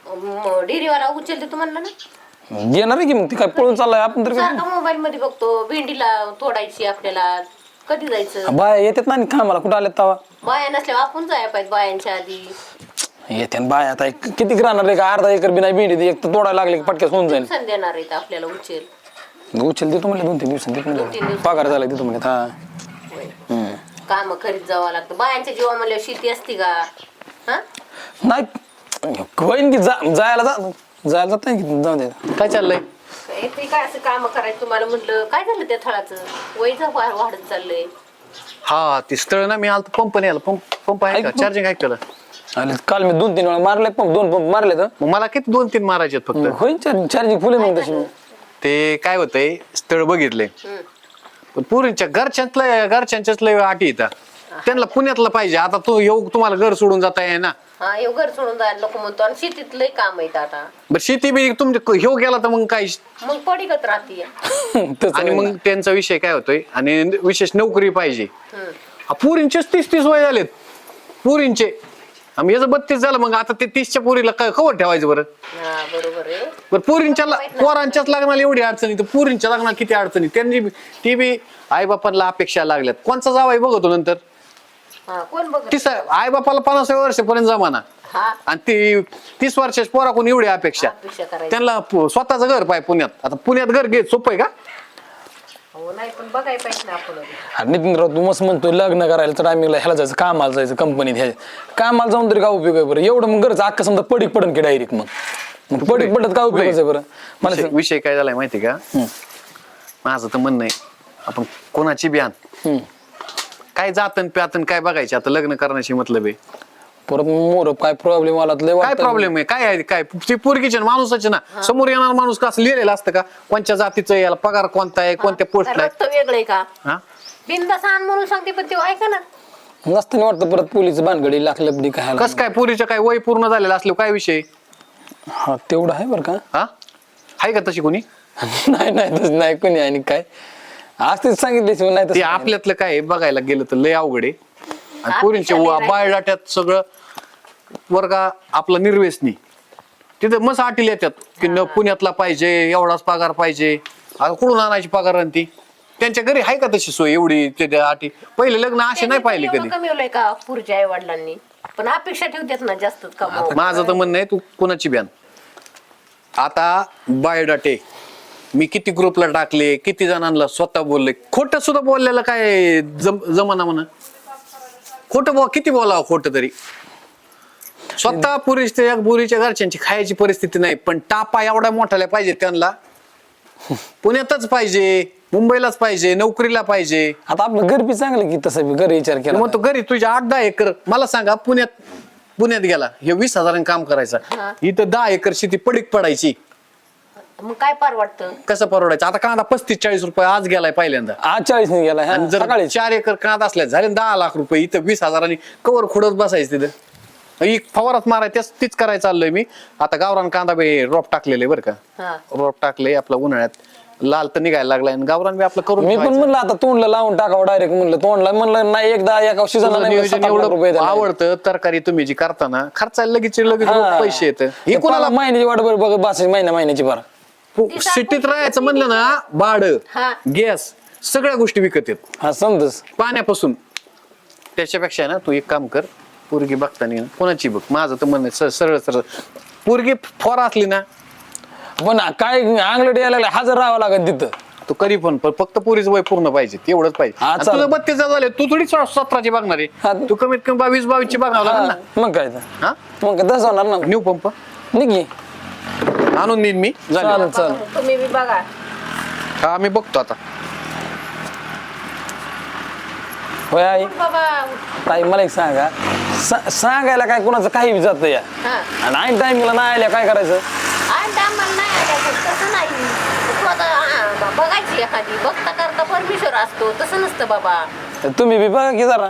डेअरीवाला उचलते तू म्हणलं ना. येणार आहे की मग ती काय पळून चाललाय आपण तर सारखा मोबाईल मध्ये बघतो भेंडीला तोडायची आपल्याला. कधी जायचं? बाया येतात ना कामाला कुठं आलेत तवा बाया नसल्यावर आपण जायला पाहिजे बायांच्या आधी. येते ना बाया आता किती राहणार आहे का अर्धा एकर बी नाही भेंडी एक तर तोडायला लागले पटक्यास होऊन जाईल. सण देणार आहेत आपल्याला उचल. उचल देतो म्हणले 2-3 दिवसांनी देतो म्हणले पगार झाला देतो म्हणले हा. काम करीत जावं लागतं बायांच्या जीवा म्हणल्यावर शेती असती का? हा नाही होईन की जायला जात नाही की जाऊ दे. काय चाललंय ते काय असं काम करायचं तुम्हाला म्हटलं. काय झालं त्या थळाचं वयचं वाढत चाललंय. हा ते स्थळ ना मी आलो पंप नाही आला पंप आहे का चार्जिंग आहे केलं आले काल मी 2-3 वेळा मारले पंप 2 पंप मारले तर मग मला किती 2-3 मारायचे फक्त होईल चार्जिंग फुले मग तशी. ते काय होतंय स्थळ बघितले पण पुरींच्या घरच्यांच्याच लय अटी येतात त्यांना पुण्यातलं पाहिजे. आता तो येऊ तुम्हाला घर सोडून जाता आहे ना. हा येऊ घर सोडून जायला नको म्हणतो आणि शेतीत लय काम आहेत आता. बरं शेती बी तुमच्या ह्यो गेला तर मग काय मग पडीकत राहते. आणि मग त्यांचा विषय काय होतोय आणि विशेष नोकरी पाहिजे. पुरींचेच 30-30 वय झालेत पुरींचे. आम्ही याचं 32 झालं मग आता ते 30च्या पुरीला काय खबर ठेवायचं बरं. बरोबर आहे. बरं पुरींच्या पोरांच्याच लग्नाला एवढी अडचणी तर पुरींच्या लग्नाला किती अडचणी त्यांनी ती बी आई बापांना अपेक्षा लागल्यात. कोणचा जावाई बघतो नंतर कोण बघ आई बापाला 50 वर्षापर्यंत जमाना आणि ती 30 वर्षाच्या पोराकडून एवढी अपेक्षा त्यांना स्वतःचं घर पाहिजे पुण्यात. आता पुण्यात घर घे सोपं आहे का? नाही पण बघायला पाहिजे ना आपण. नितीनराव तू मस्त म्हणतोय लग्न करायला तर टायमिंगला ह्याला जायचं कामाला जायचं कंपनीत ह्या कामाला जाऊन तरी काय उपयोग आहे बरं. एवढं मग गरज अख्खा समजा पडीक पडन की डायरेक्ट मग पडीक पडत काय उपयोग आहे बरं. मला विषय काय झालाय माहिती का माझं तर म्हणणं आहे आपण कोणाची बी आण काय जातन प्यातन काय बघायचे आता लग्न करण्याची मतलब आहे. परत मोर काय प्रॉब्लेम आला काय प्रॉब्लेम आहे काय आहे काय ती पोरगीचे माणूसाचे ना समोर येणार माणूस का असं लिहिलेलं असतं का कोणत्या जातीचं याला पगार कोणता आहे कोणत्या पोस्टला आहे वेगळं का बिनधास्त आण म्हणून सांगते पण ते ऐका ना नसताना वाटतं परत पोलीस भानगडी लाखलपडी काय कस काय पोरीचं काय वय पूर्ण झालेलं असलं काय विषय. हा तेवढं आहे बरं का. हा आहे का तशी कोणी नाही कोणी आणि काय आज तेच सांगितले नाही ते आपल्यातलं काय बघायला गेलं तर लय अवघड आहे. आणि पोरींच्या बायोडाट्यात सगळं वर्गा आपला निर्वेसनी तिथे मस्त अटील येतात की पुण्यातला पाहिजे एवढाच पगार पाहिजे. आता कुठून आणायची पगार आणि ती त्यांच्या घरी आहे का तशी सोय एवढी त्या अटी. पहिले लग्न असे नाही पाहिले कधी. कमी का पुढच्या आई वडिलांनी पण अपेक्षा ठेवतात ना जास्त. माझं तर म्हणणं आहे तू कोणाची बॅन आता बायोडाटे मी किती ग्रुपला टाकले किती जणांना स्वतः बोलले खोटं सुद्धा बोललेलं काय जमाना म्हणा खोटं किती बोलावं खोटं तरी. स्वतः पुरीच्या घरच्यांची खायची परिस्थिती नाही पण टापा एवढा मोठाल्या पाहिजे त्यांना पुण्यातच पाहिजे मुंबईलाच पाहिजे नोकरीला पाहिजे. आता आपलं घर बी चांगलं की तसं बी घर विचार केला मग तो घरी तुझ्या 8-10 एकर मला सांगा पुण्यात गेला हे 20,000 काम करायचं इथं 10 एकर शेती पडीक पडायची. मग काय परवडतं कसं परवडायचं. आता कांदा 35-40 रुपये आज गेलाय पहिल्यांदा आज 40 ने गेला आणि जर 4 एकर कांदा असल्या झाले 10 लाख रुपये इथं 20,000 कवर खुडत बसायचं तिथं. एक फवारात माराय तीच करायचं चाललोय मी. आता गावरान कांदा बी रोप टाकलेले बरं का रोप टाकले आपलं उन्हाळ्यात लाल तर निघायला लागलाय आणि गावरान बी आपलं करून मी पण म्हणलं आता तोंडला लावून टाकावं डायरेक्ट म्हणलं तोंडला म्हणलं नाही एकदा एका सीझनला नियोजन एवढं आवडतं तरकारी तुम्ही जी करताना खर्चायला लगेच पैसे येतं. हे कोणाला महिन्याची वाट बरं बघ 62 महिन्याची बरं. सिटीत राहायचं म्हणलं ना भाडं गॅस सगळ्या गोष्टी विकत येत हा समजस पाण्यापासून. त्याच्यापेक्षा ना तू एक काम कर पोरगी बघताना कोणाची बघ. माझं तर म्हणणं सरळ सरळ पोरगी फोर असली ना पण काय अंगलट यायला लागला हजर राहावं लागत तिथं. तू करी पण फक्त पोरीचं वय पूर्ण पाहिजे एवढंच पाहिजे. तुझं 32 झाले तू थोडी 17ची बघणार आहे. तू कमीत कमी 22-22ची बघावं लागेल ना. मग काय हा मग तसं होणार ना. न्यू पंप निघी आणून देईन मी. चालेल चालेल तुम्ही बी बघा. हा मी बघतो आता. होय आई बाबा ताई मला एक सांगा सांगायला काय कोणाचं काही जात या आणि ऐन टाइमला नाही आल्या काय करायचं. तसं नाही तू आता बघायची एखादी बघता करता परमेश्वर असतो तसं नसतं बाबा. तुम्ही बी बघा की जरा.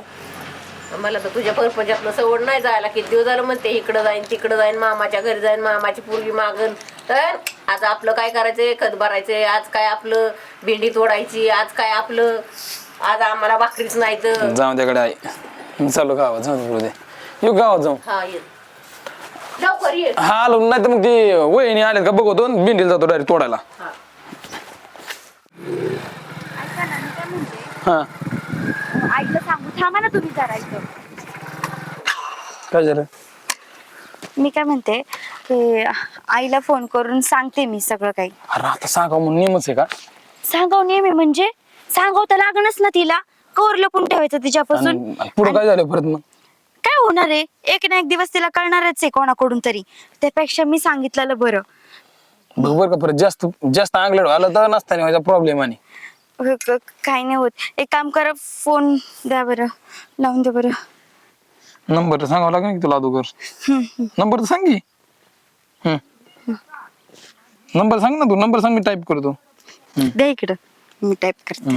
मला तर तुझ्या परपंचातलं सवड नाही जायला किती दिवस झालं म्हणते इकडं जाईन तिकडं जाईन मामाच्या घरी जाईन मामाची पोरगी मागन. तर आज आपलं काय करायचंय खत भरायचंय आज काय आपलं भेंडी तोडायची आज काय आपलं आज आम्हाला भाकरीच नाही तर जाऊ त्याकडे आई चालू गावात जाऊ दे येऊ गावात जाऊ. हा ये लवकर ये. हा आलो नाही तर मग ती वहिनी आले का बघतो भेंडीला जातो डायरेक्ट तोडायला. ऐका ना, मी काय म्हणते, हा आईला सांगू थांबा ना तुम्ही जरा इथं. काय झालं? मी काय म्हणते ते आईला फोन करून सांगते मी सगळं काही. अरे आता सांगा म्हणून नेमच आहे का? सांगाव नेहमी म्हणजे सांगाव तर लागणच ना तिला. कवर लपून ठेवायचं तिच्यापासून. पुढे काय झालं परत मग? काय होणार आहे, एक ना एक दिवस तिला कळणारच आहे कोणाकडून तरी. त्यापेक्षा मी सांगितलेलं बरं. बरोबर का? परत जास्त जास्त आंगलड व्हायला तर नसताना व्हायचा प्रॉब्लेम. आणि काही नाही होत. एक काम करा, फोन द्या बरं, लावून द्या बरं. नंबर तर सांगावं लागेल की तुला अगोदर. नंबर तर सांग की. नंबर सांग ना तू. नंबर सांग, मी टाईप करतो. द्या इकडं, मी टाईप करते.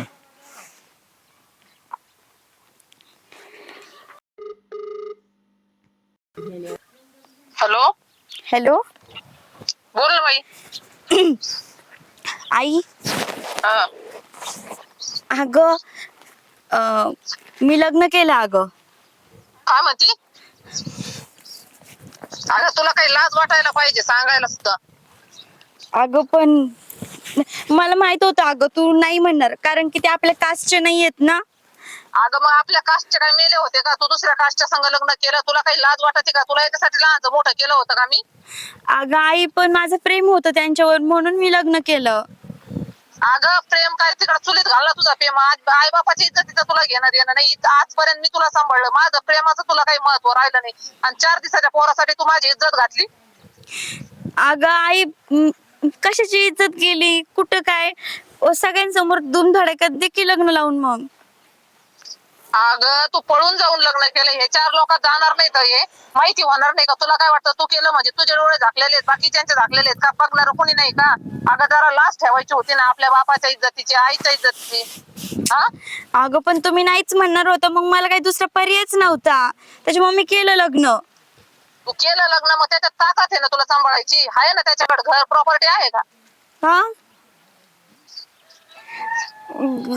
हॅलो. हॅलो बोल ना बाई. आई. हा. अगं मी लग्न केलं अगं. काय म्हणती? अगं तुला काही लाज वाटायला पाहिजे सांगायला सुद्धा. अगं पण मला माहित होतं अगं तू नाही म्हणणार, कारण की ते आपल्या कास्टचे नाही आहेत ना. अगं मग आपल्या कास्टचे काय मेले होते का? तू दुसऱ्या कास्टच्या संग लग्न केलं, तुला काही लाज वाटते का? तुला याच्यासाठी लहानचं मोठं केलं होतं का मी? अगं आई, पण माझं प्रेम होतं त्यांच्यावर म्हणून मी लग्न केलं. अगं प्रेम काय तिकडे चुलीत घालला तुझा प्रेम. आज आई बापाची इज्जतीचं तुला घेणं देणं नाही. आजपर्यंत मी तुला सांभाळलं, माझं प्रेमाचं तुला काही महत्व राहिलं नाही. आणि 4 दिवसाच्या पोरासाठी तू माझी इज्जत घातली. अगं आई, कशाची इज्जत गेली कुठं काय? सगळ्यांसमोर धुमधडाक्यात देखील लग्न लावून मग. अगं तू पळून जाऊन लग्न केलं, हे 4 लोकात जाणार नाही तर हे माहिती होणार नाही का? तुला काय वाटतं तू केलं म्हणजे तुझे डोळे झाकलेले आहेत, बाकीच्यांचे झाकलेले आहेत का? बघणार कोणी नाही का? अगं जरा लाज ठेवायची होती ना आपल्या बापाच्या इज्जतीची, आईच्या इज्जतीची. हा. अगं पण तुम्ही नाहीच म्हणणार होता, मग मला काही दुसरा पर्यायच नव्हता, त्याच्यामुळे मी केलं लग्न. तू केलं लग्न, मग त्याच्यात ताकद आहे ना तुला सांभाळायची? आहे ना त्याच्याकडे घर प्रॉपर्टी आहे का? हा,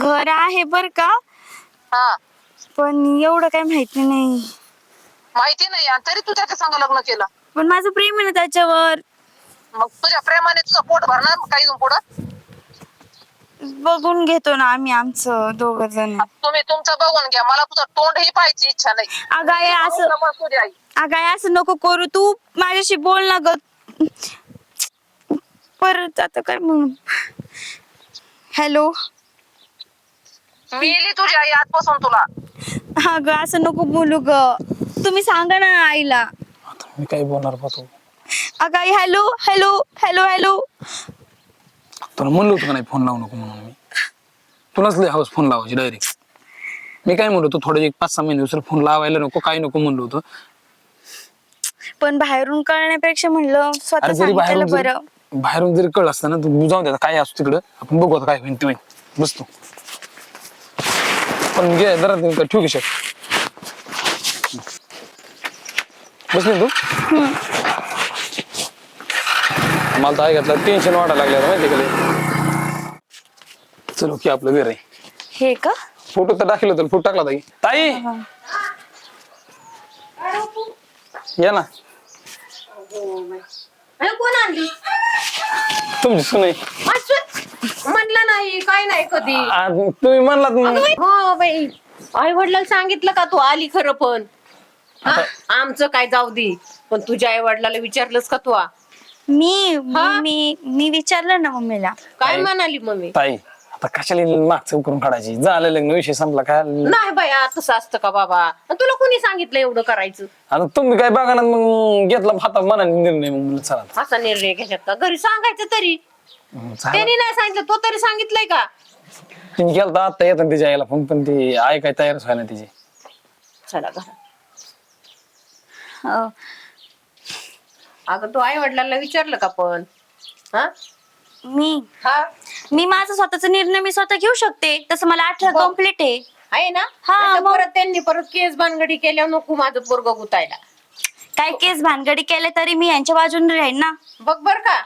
घर आहे बर का, हा. पण एवढं काही माहिती नाही. माहिती नाही आणि तरी तू त्याच्या संग लग्न केलं. पण माझं प्रेम आहे ना त्याच्यावर. मग तुझ्या प्रेमाने तुझं पोट भरणार मग काही पुढं? बघून घेतो ना आम्ही आमचं दोघ जण. तुम्ही तुमचं बघून घ्या, मला तुझं तोंडही पाहायची इच्छा नाही. अगं आई असं, तुझी आई. अगं आई असं नको करू, तू माझ्याशी बोल ना ग. परत आता काय म्हणून. हॅलो. मेली तुझी आई आजपासून तुला. अगं असं नको बोलू ग, तुम्ही सांगा ना आईला. आता मी काय बोलणार पाहतो. अगं आई, हॅलो हॅलो हॅलो हॅलो. तुला म्हणलो होतं का नाही फोन लावू नको म्हणून? मी तुलाच लय हवस फोन लावायची डायरेक्ट. मी काय म्हणलो, तू थोडे 5-6 महिने दुसरं फोन लावायला नको, काय नको म्हणलो होतं. पण बाहेरून कळण्यापेक्षा म्हणलं स्वतः अरे जरी सांगितलं बरं. बाहेरून जरी कळ असतं ना, तू जाऊन द्या काय असतो तिकडं, आपण बघू आता काय होईल ते होईल. बसतो पण घे जरा ठेवू की शेट. बसली तू? मला तर ऐकलं टेन्शन वाटायला लागलं माहिती का? चलो की आपलं घर आहे. हे का? फोटो तर टाकलं होतं, फोटो टाकला ताई. या ना. कोण आणली? तुमची सुनाई. म्हणलं नाही काय नाही कधी. तुम्ही म्हणलात मग. हो बाई, आई वडिलांना सांगितलं का तू आली खरं? पण हा, आमचं काय जाऊ दे, पण तुझ्या आई वडिलाला विचारलंस का तू? मी हा? मी मी विचारलं ना मम्मीला. काय म्हणाली मम्मी? ताई आता कशाला मागचं करून काढायची? झालं लग्न, विषय संपला. काय नाही बाया, तसं असतं का बाबा? आणि तुला कोणी सांगितलं एवढं करायचं? आता तुम्ही काय बघा ना, मग घेतला हातात मनाने निर्णय. मग म्हणलं चला असा निर्णय घ्यायच्यात का? घरी सांगायचं तरी. झालं. त्यांनी नाही सांगितलं, तो तरी सांगितलंय का? तिने केलं तर आता येतात तिच्या आईला फोन, पण ती आई काय तयारच व्हायला तिची. चला घरात. अं, अगं तू आई वडिलांना विचारलं का पण? हा मी माझा स्वतःचा निर्णय मी स्वतः घेऊ शकते, तसं मला 18 हो. कम्प्लीट आहे. आहे ना? हा, नाहीतर मग. परत त्यांनी परत केस भानगडी केल्यावर नको माझं पोरग गुतायला. काय केस भानगडी केले तरी मी यांच्या बाजूने राहीन ना. बघ बर का,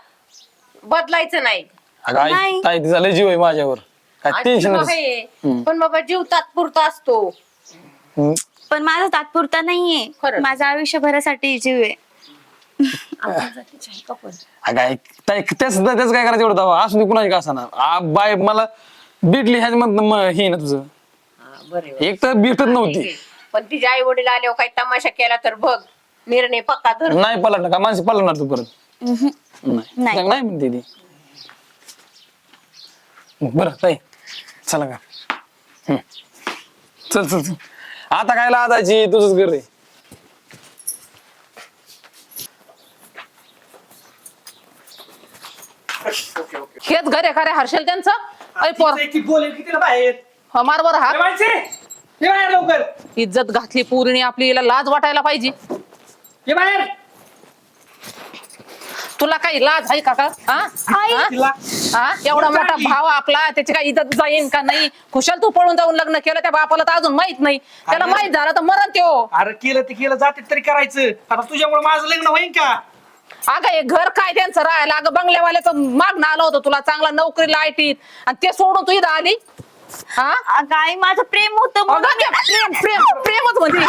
बदलायचं नाही. अगं आई नाही. ताई तिचा लय जीव आहे माझ्यावर, काय आज टेन्शन जीव आहे, पण बाबा जीव तात्पुरता असतो. पण माझा तात्पुरता नाहीये, खरं. माझा आयुष्यभरासाठी जीव आहे. अगं ऐक, त्याच काय करायचं एवढं दावा असू दे कुणाची का असा बाय मला भेटली ह्याच्यामधनं हे ना तुझं बरे एक तर भेटत नव्हती पण तिचे आई वडील आल्यावर काही तमाशा केला तर बघ निर्णय पक्का धर. नाही पलटणार का माणसं पलटणार तू परत नाही. नाही म्हणते ती बरं ताई चला का चल चल चल. आता काय लादायची तुझंच घर रे हेच घर आहे खरे हर्षल त्यांचं अरे पोर बोलेल की तिला बाहेर मार बरं हा ये बाहेर लवकर इज्जत घातली पूर्ण आपली याला लाज वाटायला पाहिजे ये बाहेर तुला काही लाज आहे का का हा? हा? तिला हा? एवढा मोठा भाव आपला त्याची काही इज्जत जाईन का नाही खुशाल तू पळून जाऊन लग्न केलं त्या बापाला तर अजून माहित नाही त्याला माहित झालं तर मरण त्यो अरे केलं ते केलं जाते तरी करायचं आता तुझ्यामुळे माझं लग्न होईन का अगं हे घर काय त्यांचं राहायला अगं बंगल्यावाल्याचं मागणं आलं होतं तुला चांगला नोकरीला आयटीत आणि ते सोडून तू इथं आली हा अगं आई माझं प्रेम होतं अगं म्हणून ते प्रेम प्रेम प्रेमच म्हणजे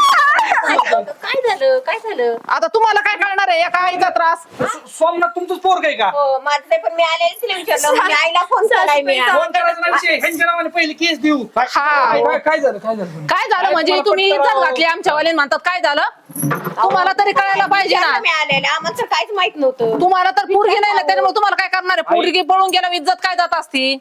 काय झालं काय झालं? आता तुम्हाला काय कळणार आहे एका आईचा त्रास सोमनाथ तुमचंच पोरग आहे का हो माझं नाही पण मी आलेलीच नाही विचारलं मी आईला फोन केलाय मी आज. फोन करायचा नाही विषय ह्यांच्या नावाने पहिली केस देऊ हा काय झालं काय झालं काय झालं म्हणजे तुम्हाला तुम्ही पटकन इज्जत राव. घातली आमच्या वाले म्हणतात काय झालं तुम्हाला तरी कळायला पाहिजे ना विचारलं मी आलेलं आम्हाला तर काहीच माहित नव्हतं. तुम्हाला तर पोरगी नाही ना त्याच्यामुळे तुम्हाला काय करणार आहे पोरगी पळून गेल्यावर इज्जत काय जात असती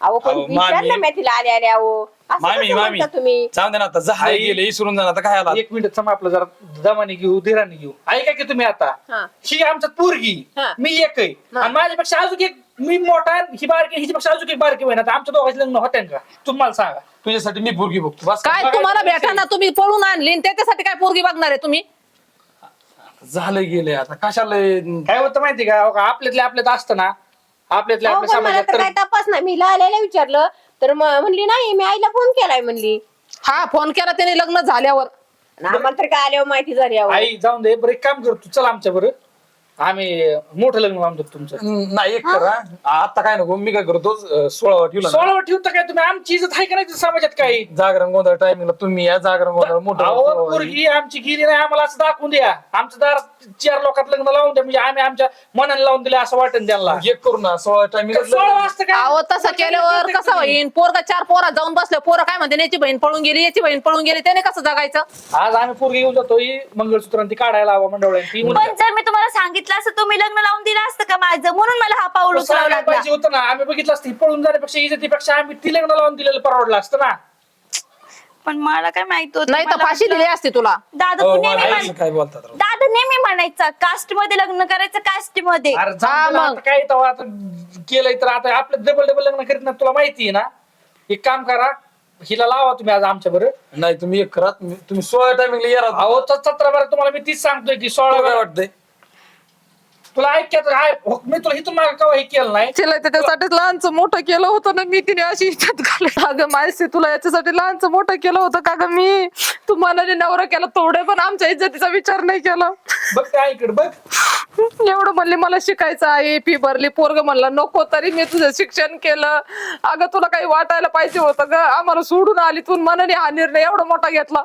अहो पण अहो, विचारलं मामी. मी तिला आले आले अहो असं मामी कसं मामी म्हणता तुम्ही जाऊ दे ना आता झालं गेलं इसरून जाणार आता काय आला एक मिनिट सम आपलं जरा दमाने घेऊ धीराने घेऊ ऐका की तुम्ही आता हा. ही आमच्यात पोरगी हा. मी एक आहे आणि माझ्यापेक्षा अजून एक मी मोठा आहे, ही बारकी हिच्यापेक्षा अजून एक बारकी होईना आमच्या दोघांचे लग्न होते का तुम्हाला सांगा तुझ्यासाठी मी पोरगी बघतो बस काय तुम्हाला भेटाना तुम्ही पळून आणली आणि त्याच्यासाठी काय पोरगी बघणार आहे तुम्ही झालं गेलंय आता कशाला काय होतं माहिती का हो का, आपल्यातल्या आपल्यात असतं ना आपल्यातल्या अहो, आपल्या पण मला समाजात तर तर काय तपास नाही मी आलेला विचारलं तर म्हणली नाही मी आईला फोन केलाय म्हणली हा फोन केला त्याने लग्न झाल्यावर आणि आम्हाला तर काय आल्यावर माहिती झाली अहो. आई जाऊन दे बरं एक काम करतो चल आमच्या बरं आम्ही मोठं लग्न लावून देतो तुमचं नाही एक करा आता काय नको मी काय करतो 16 ठेवला 16 ठेवतं काय तुम्ही आमची इज्जत आहे का नाही समाजात काही जागरण गोंधळ टायमिंगला तुम्ही या जागरण गोंधळ अहो मोठं पोरगी आमची गेली नाही आम्हाला असं दाखवून द्या आमचं दारात 4 लोकात लग्न लावून द्या म्हणजे आम्ही आमच्या मनाने लावून दिले असं वाटेल त्यांना एक करू ना 16 16 टायमिंग वाजता काय अहो तसं केल्यावर कसं होईन पोरगा 4 पोरा जाऊन बसले पोरं काय म्हणते याची बहीण पळून गेली याची बहीण पळून गेली त्याने कसं जगायचं आज आम्ही पोरगी घेऊन जातो ही मंगळसूत्र आणि ती काढायला हवा मंडळ ती पण जर मी तुम्हाला सांगितलं असं तुम्ही लग्न लावून दिलं असतं का माझं म्हणून मला हा पाऊल उचलावा सांगायला लागला पाहिजे होतं ना आम्ही बघितलं असतं ही पळून जाण्यापेक्षा इज्जतीपेक्षा आम्ही ती लग्न लावून दिलेलं परवडलं असतं ना पण मला काय माहित होत नाही तर फाशी दिली असती तुला दादा तू नेहमी काय बोलतात राव. दादा नेहमी म्हणायचा कास्ट मध्ये लग्न करायचं कास्ट मध्ये अरे जाऊ दे ना, आता काय तेव्हा आता केलंय तर आता आपलं डबल डबल लग्न करीत ना तुला माहिती आहे ना एक काम करा हिला लावा तुम्ही आज आमच्या बरं नाही तुम्ही एक करा तुम्ही 16 टायमिंगला या राव. अहो 17 बारा तुम्हाला मी तीच सांगतोय की 16 तुला काय बारा वाटतंय तुला मी तुला इथून मागे कवा हे केलं नाही तिला त्याच्यासाठी लहानचं मोठं केलं होतं ना मी तिने अशी इज्जत घालत अगं माहिती तुला याच्यासाठी लहानचं मोठं केलं होतं का ग मी तुम्हाला जे नवरा केला थोडे पण आमच्या इज्जतीचा विचार नाही केला बघ काय इकडे बघ एवढं म्हणले मला शिकायचं आहे फी भरली पोरग म्हणला नको तरी मी तुझं शिक्षण केलं अगं तुला काही वाटायला पाहिजे होतं ग आम्हाला सोडून आली तू मनाने हा निर्णय एवढा मोठा घेतला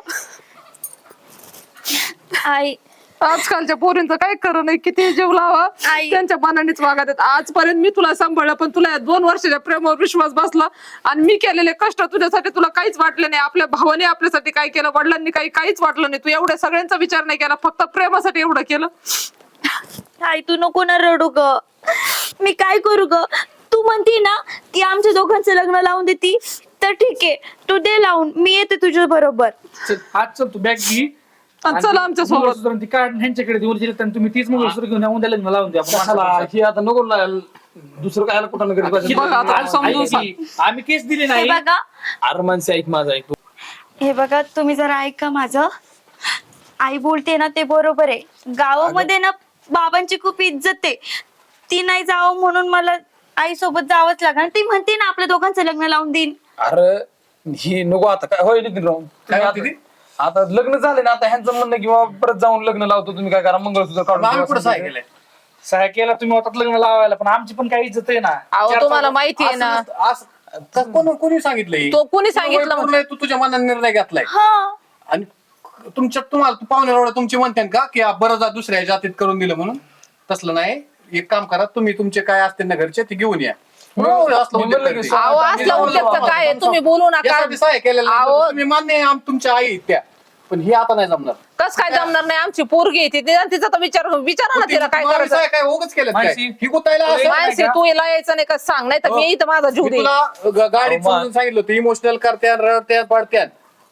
आई आजकालच्या पोरींचं काय खरं नाही किती जीव लावा आई. त्यांच्या मनानेच वागत आहेत आजपर्यंत मी तुला सांभाळलं पण तुला या 2 वर्षाच्या प्रेमावर विश्वास बसला आणि मी केलेले कष्ट तुझ्यासाठी तुला काहीच वाटले नाही आपल्या भावाने आपल्यासाठी काय केलं वडिलांनी काहीच वाटलं नाही तू एवढ्या सगळ्यांचा विचार नाही केला फक्त प्रेमासाठी एवढं केलं आई तू नको ना रडू ग मी काय करू ग तू म्हणती ना की आमच्या दोघांचं लग्न लावून देती तर ठीक आहे तू दे लावून मी येते तुझ्या बरोबर चल, आज चल तू बॅग घे आणि चला आमच्या सोबत मंगळसूत्र आणि ती काढ ह्यांच्याकडे देऊन दिली तर तुम्ही तीच मंगळसूत्र घेऊन या, उद्या लग्न लावून द्या आपण कशाला माणसाला. ही आता नको दुसरं काय कुठं नका किती- बघा आता आज समजून ऐक की, आम्ही केस दिली हे नाही बघा अरे माणसे ऐक माझं ऐक हे बघा तुम्ही जरा ऐका माझं आई बोलते ना ते बरोबर आहे गावामध्ये ना बाबांची खूप इज्जत आहे ती नाही जावं म्हणून मला आई सोबत जावंच लागणार ती म्हणते ना आपल्या दोघांचं लग्न लावून देईन अरे ही नको आता काय होय नितीन राव काय तुम्ही म्हणते आता- आता लग्न झाले ना आता ह्यांचं म्हणणं किंवा परत जाऊन लग्न लावतो तुम्ही काय करा मंगळसूत्र काढून आम्ही ठेवा. कुठं सहाय केलंय सहाय केला तुम्ही होतात लग्न लावायला पण आमची पण काही इज्जत आहे ना अहो चार तुम्हाला चौघ- माहिती आहे ना कोणी सांगितलंय तो कोणी सांगितलं तू तुझ्या मनाने निर्णय घेतलाय हा आणि तुम्हाला पाहुण्याला तुमची म्हणते का की बरं जा दुसऱ्या जातीत करून दिलं म्हणून? तसलं नाही. एक काम करा, तुम्ही तुमचे काय असतील ना घरचे ते घेऊन या. असलं उद्योग म्हणलं की करते. अहो असलं उद्योगचं काय आहे? तुम्ही बोलू नका. यासाठी सहाय्य केलेलं नाही. अहो. तुम्ही मान्य आहे तुमच्या आई आहेत त्या, पण ही आता नाही जमणार. कस काय जमणार नाही? आमची पोरगी आहे ती, तिचा तर विचारा ना तिला काय करायचं. काय उगाच केलं काय? मानसी. ही गुतायला असं- माणसे तू हिला यायचं नाही का सांग, नाही तर मी इथं माझा जीव मी देईन. तुला गाडीत समजून सांगितलं होतं, इमोशनल करत्या रडत्या पडत्या,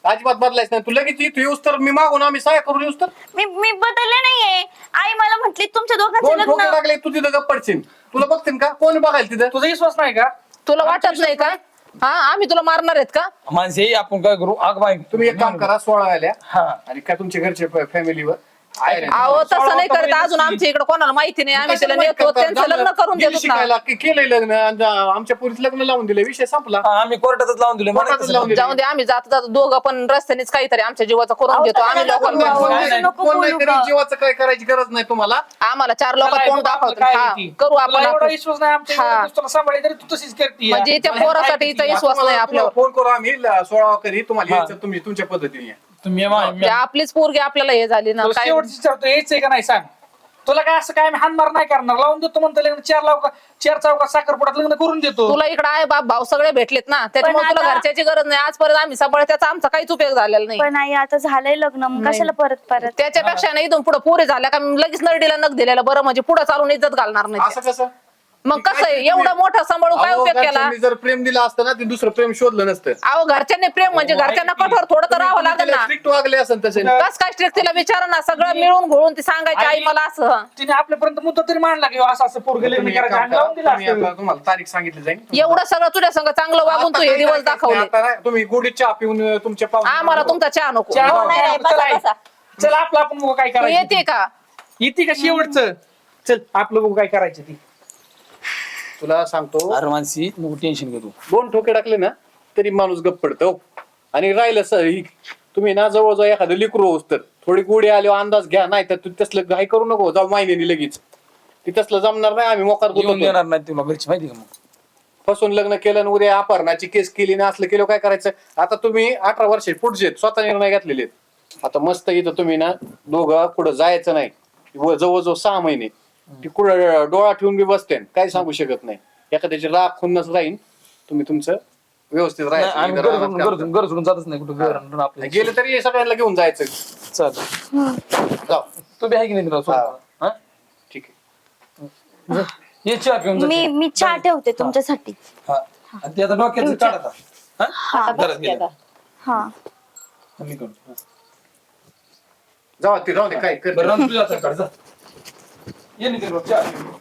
अजिबात बदलायच नाही. तू लगेच इथं येऊस तर मी मागून आम्ही सहाय्य करून येऊस तर मी बदलले नाहीये. आई मला म्हटली तुमच्या दोघांचे दोन ठोके लग्न. टाकले, तू तिथं गप्प पडशील. तुला बघतील का कोण बघायला तिथं? तुझा विश्वास नाही का? तुला वाटत नाही का? हा आम्ही तुला मारणार आहेत का? माणसे आपण काय करू आग बाई तुम्ही एक काम करा, 16 आल्या हा आणि काय तुमच्या घरचे फॅमिलीवर अहो तसं नाही करत. अजून आमच्या इकडे कोणाला माहिती नाही. आम्ही त्याला नेतो, त्यांचं लग्न करून देतो ना. शिकायला केलंय लग्न आणि आमच्या पुरीच लग्न लावून दिलं, विषय संपला. आम्ही कोर्टातच लावून दिले कोर्टातच लावून दिलं. जाऊन दे, आम्ही जातो जातो दोघं पण रस्त्यानेच काहीतरी आमच्या जीवाचं करून घेतो. आम्ही लोकांना कोण नाही, नाही- नको कोण नाही बोलू करीत, का? जीवाचं काय करायची गरज नाही तुम्हाला. आम्हाला 4 लोक तुला तोंड एवढं आपलं दाखवतो. काय हा, आहे ती? करू तुला आपण एवढा आपलं. विश्वास नाही आमच्या हा. तुला सांभाळली तरी तू तशीच करते. म्हणजे त्या पोरासाठी हिचा विश्वास नाही आपल्यावर. फोन करू आम्ही 16 कधी तुम्हाला यायचं, तुम्ही तुमच्या पद्धतीने या. तुम्ही म्हणजे आपलीच पोरगी आपल्याला हे झाली ना काय. शेवटची विचारतो यायचंय का नाही सांग. तुला काय असं काय आम्ही हानमार नाही करणार, लावून देतो म्हणतो लग्न. 4 चौकात साखरपुड्यात लग्न करून देतो. तुला इकडे आहे बाप भाऊ सगळे भेटलेत ना, त्याच्यामुळे पण तुला आता- घरच्याची गरज नाही. आजपर्यंत आम्ही सांभाळ त्याचा आमचा काहीच उपयोग झालेला नाही. पण आई आता झालंय लग्न, मग कशाला परत त्याच्यापेक्षा नाही इथून पुढे पुरे झाल्या का लगेच नरडीला नख दिलेलं बरं, म्हणजे पुढे चालून इज्जत घालणार नाही असं त्या. कसं? मग कसं आहे, एवढं मोठं सांभाळून काय अहो, उपयोग केला? घरच्यांनी जर प्रेम दिलं असतं ना, ते दुसरं प्रेम शोधलं नसतं. अहो घरच्यांनी प्रेम म्हणजे घरच्यांना कठोर थोडं तर राहावं लागेल ना. स्ट्रिक्ट वागले असेल तसे. कस काय स्ट्रिक्ट तिला विचारा ना, सगळं मिळून घोळून ती सांगायची आई मला असं. तिने आपल्यापर्यंत मुद्दा तरी मांडला की असं असं पोरगं लग्न तुम्ही एक करायचं काम आम्ही करा, लावून दिला तुम्ही असतं. आता तुम्हाला तारीख सांगितली जाईल. एवढं सगळं तुझ्या संग चांगलं वागून तू हे दिवस दाखवले. तुम्ही गोडीत चहा पिऊन तुमच्या आम्हाला तुमचा चहा नको. चहा हो, नाही, नको, बसा, चला, बसा. चल आपलं आपण बघू काय तू करायचं. येते का? येते का शेवटचं? चल आपलं बघू काय करायचं ती. तुला सांगतो, अरे मानसी नको टेन्शन घेतो. 2 ठोके टाकले ना तरी माणूस गप्प पडतो. आणि राहिलं सर तुम्ही ना जवळजवळ एखादं लिकरू होस तर थोडी गोडी आल्यावर अंदाज घ्या, नाही तर तू तसलं घाई करू नको. जाऊ महिन्यानी लगेच ती तसलं जमणार नाही. आम्ही मोकार येऊन गुतवतो. देणार नाही तुला घरची माहिती का मग. फसून लग्न केलं आणि उद्या अपहरणाची केस केली ना असलं केलं काय करायचं? आता तुम्ही 18 वर्ष पुढचे आहेत, स्वतः निर्णय घेतलेले आहेत. आता मस्त इथं तुम्ही ना दोघं पुढं जायचं नाही. जवळजवळ 6 महिने ती कुठं डोळा ठेवून बी बसते, काही सांगू शकत नाही. एखाद्याची राग खुन्नस राहीन, तुम्ही तुमचं व्यवस्थित नाही, आम्ही राहायचं. घर सोडून जातच नाही कुठं आपल्या गेले तरी सगळ्यांना घेऊन जायचं. चालेल. जाऊ. तू बी आहे की नाही तुला सोबत? हा? ठीक आहे. ये चहा पिऊन जा. मी चहा ठेवते तुमच्यासाठी. हा. आणि ते आता डोक्याचं काढ आता. हा? घरात गेलं. हा मी करतो. जाऊ ते राहू दे काय कर. बरं राहून तुझ्या हातात काढ जा. ये नितीन भाऊ, चहा पिऊ.